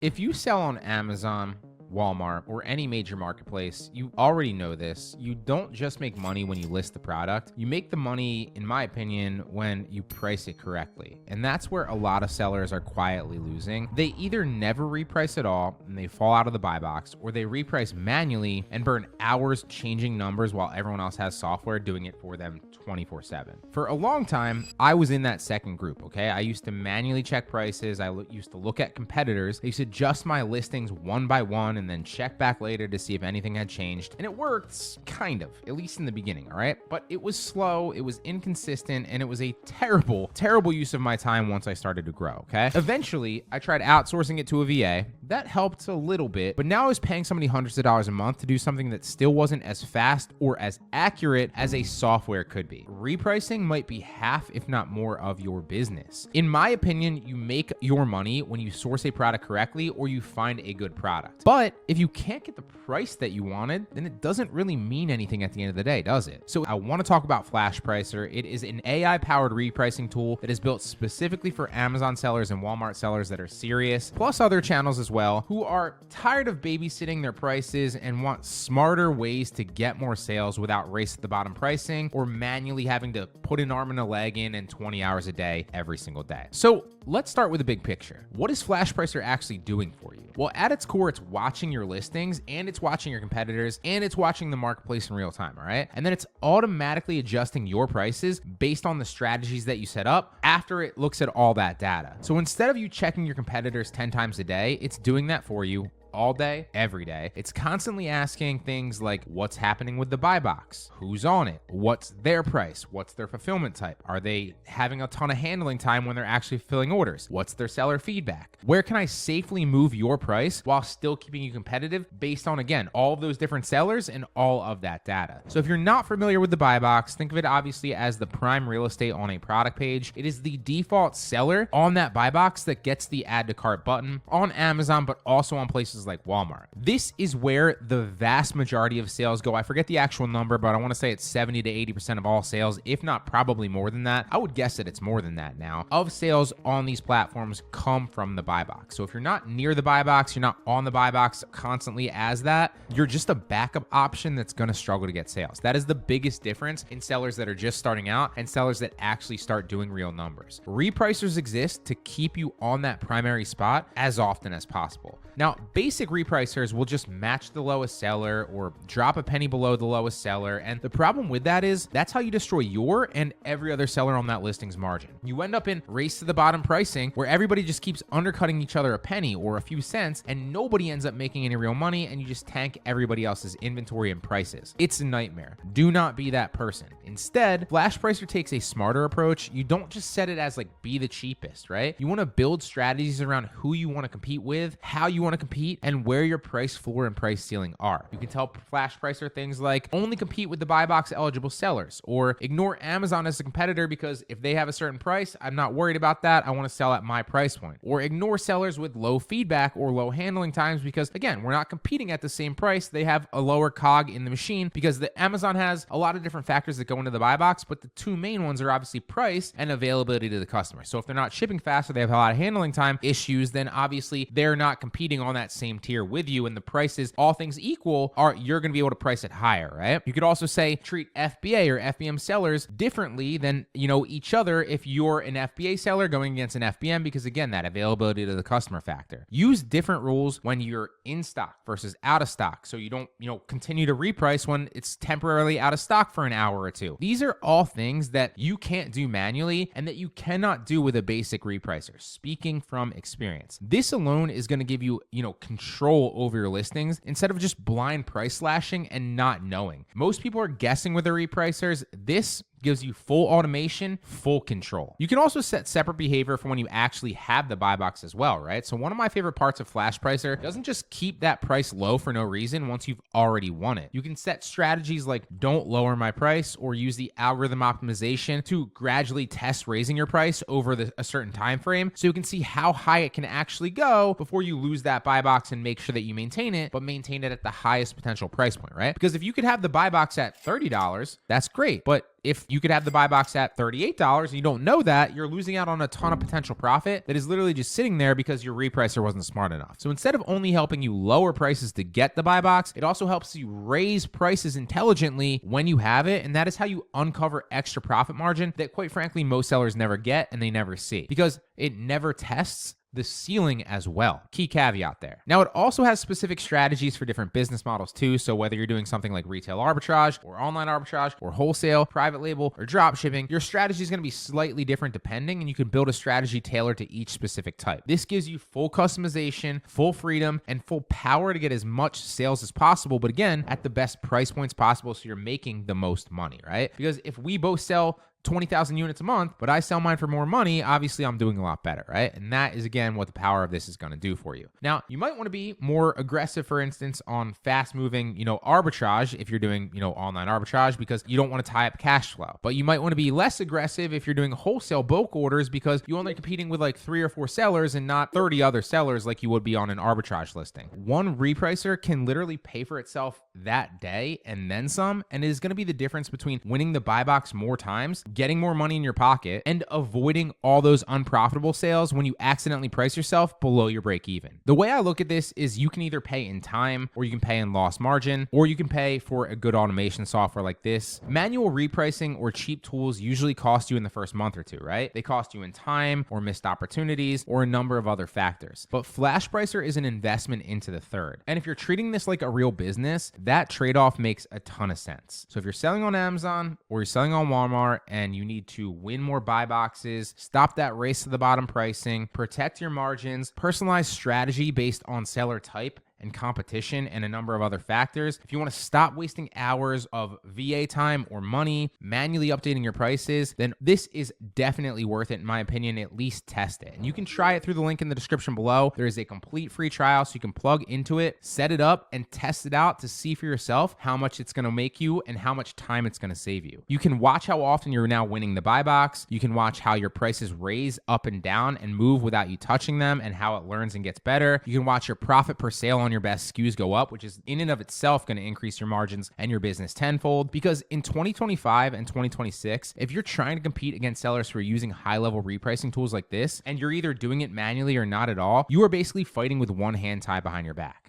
If you sell on Amazon, Walmart, or any major marketplace, you already know this. You don't just make money when you list the product. You make the money, in my opinion, when you price it correctly. And that's where a lot of sellers are quietly losing. They either never reprice at all and they fall out of the buy box, or they reprice manually and burn hours changing numbers while everyone else has software doing it for them 24/7. For a long time, I was in that second group, okay? I used to manually check prices. I used to look at competitors. I used to adjust my listings one by one and then check back later to see if anything had changed. And it worked, kind of, at least in the beginning, all right? But it was slow, it was inconsistent, and it was a terrible, terrible use of my time once I started to grow, okay? Eventually, I tried outsourcing it to a VA. That helped a little bit, but now I was paying somebody hundreds of dollars a month to do something that still wasn't as fast or as accurate as a software could be. Repricing might be half, if not more, of your business. In my opinion, you make your money when you source a product correctly or you find a good product. But if you can't get the price that you wanted, then it doesn't really mean anything at the end of the day, does it? So I want to talk about Flashpricer. It is an AI-powered repricing tool that is built specifically for Amazon sellers and Walmart sellers that are serious, plus other channels as well, who are tired of babysitting their prices and want smarter ways to get more sales without race at the bottom pricing or manually having to put an arm and a leg in and 20 hours a day every single day. So let's start with the big picture. What is Flashpricer actually doing for you? Well, at its core, it's watching your listings and it's watching your competitors and it's watching the marketplace in real time, all right? And then it's automatically adjusting your prices based on the strategies that you set up after it looks at all that data. So instead of you checking your competitors 10 times a day, it's doing that for you all day, every day. It's constantly asking things like what's happening with the buy box, who's on it, what's their price, what's their fulfillment type, are they having a ton of handling time when they're actually filling orders, what's their seller feedback, where can I safely move your price while still keeping you competitive based on, again, all of those different sellers and all of that data. So if you're not familiar with the buy box, think of it obviously as the prime real estate on a product page. It is the default seller on that buy box that gets the add to cart button on Amazon, but also on places like Walmart. This is where the vast majority of sales go. I forget the actual number, but I want to say it's 70 to 80% of all sales, if not probably more than that. I would guess that it's more than that now. Of sales on these platforms come from the buy box. So if you're not near the buy box, you're not on the buy box constantly as that, you're just a backup option that's going to struggle to get sales. That is the biggest difference in sellers that are just starting out and sellers that actually start doing real numbers. Repricers exist to keep you on that primary spot as often as possible. Now, basic repricers will just match the lowest seller or drop a penny below the lowest seller. And the problem with that is that's how you destroy your and every other seller on that listing's margin. You end up in race to the bottom pricing where everybody just keeps undercutting each other a penny or a few cents and nobody ends up making any real money and you just tank everybody else's inventory and prices. It's a nightmare. Do not be that person. Instead, Flashpricer takes a smarter approach. You don't just set it as like be the cheapest, right? You want to build strategies around who you want to compete with, how you want to compete, and where your price floor and price ceiling are. You can tell Flashpricer things like only compete with the buy box eligible sellers, or ignore Amazon as a competitor because if they have a certain price, I'm not worried about that. I want to sell at my price point. Or ignore sellers with low feedback or low handling times because, again, we're not competing at the same price. They have a lower cog in the machine because the Amazon has a lot of different factors that go into the buy box, but the two main ones are obviously price and availability to the customer. So if they're not shipping fast or they have a lot of handling time issues, then obviously they're not competing on that same tier with you, and the prices, all things equal, are you're going to be able to price it higher, right? You could also say treat FBA or FBM sellers differently than, each other if you're an FBA seller going against an FBM because, again, that availability to the customer factor. Use different rules when you're in stock versus out of stock so you don't, continue to reprice when it's temporarily out of stock for an hour or two. These are all things that you can't do manually and that you cannot do with a basic repricer. Speaking from experience, this alone is going to give you, control over your listings instead of just blind price slashing and not knowing. Most people are guessing with their repricers. This gives you full automation, full control. You can also set separate behavior for when you actually have the buy box as well, right? So one of my favorite parts of Flashpricer doesn't just keep that price low for no reason once you've already won it. You can set strategies like don't lower my price or use the algorithm optimization to gradually test raising your price over a certain time frame so you can see how high it can actually go before you lose that buy box and make sure that you maintain it, but maintain it at the highest potential price point, right? Because if you could have the buy box at $30, that's great. But if you could have the buy box at $38 and you don't know that, you're losing out on a ton of potential profit that is literally just sitting there because your repricer wasn't smart enough. So instead of only helping you lower prices to get the buy box, it also helps you raise prices intelligently when you have it. And that is how you uncover extra profit margin that, quite frankly, most sellers never get and they never see because it never tests the ceiling as well. Key caveat there. Now, it also has specific strategies for different business models too. So whether you're doing something like retail arbitrage or online arbitrage or wholesale, private label, or drop shipping, your strategy is going to be slightly different depending, and you can build a strategy tailored to each specific type. This gives you full customization, full freedom, and full power to get as much sales as possible, but again, at the best price points possible so you're making the most money, right? Because if we both sell 20,000 units a month, but I sell mine for more money, obviously I'm doing a lot better, right? And that is, again, what the power of this is going to do for you. Now, you might want to be more aggressive, for instance, on fast moving, arbitrage if you're doing, online arbitrage because you don't want to tie up cash flow. But you might want to be less aggressive if you're doing wholesale bulk orders because you're only competing with like 3 or 4 sellers and not 30 other sellers like you would be on an arbitrage listing. One repricer can literally pay for itself that day and then some, and it is going to be the difference between winning the buy box more times, getting more money in your pocket, and avoiding all those unprofitable sales when you accidentally price yourself below your break even. The way I look at this is you can either pay in time, or you can pay in loss margin, or you can pay for a good automation software like this. Manual repricing or cheap tools usually cost you in the first month or two, right? They cost you in time or missed opportunities or a number of other factors. But Flashpricer is an investment into the third. And if you're treating this like a real business, that trade-off makes a ton of sense. So if you're selling on Amazon or you're selling on Walmart and you need to win more buy boxes, stop that race to the bottom pricing, protect your margins, personalized strategy based on seller type and competition and a number of other factors. If you want to stop wasting hours of VA time or money manually updating your prices, then this is definitely worth it in my opinion. At least test it. And you can try it through the link in the description below. There is a complete free trial so you can plug into it, set it up, and test it out to see for yourself how much it's going to make you and how much time it's going to save you. You can watch how often you're now winning the buy box. You can watch how your prices raise up and down and move without you touching them and how it learns and gets better. You can watch your profit per sale on your best SKUs go up, which is in and of itself going to increase your margins and your business tenfold. Because in 2025 and 2026, if you're trying to compete against sellers who are using high-level repricing tools like this, and you're either doing it manually or not at all, you are basically fighting with one hand tied behind your back.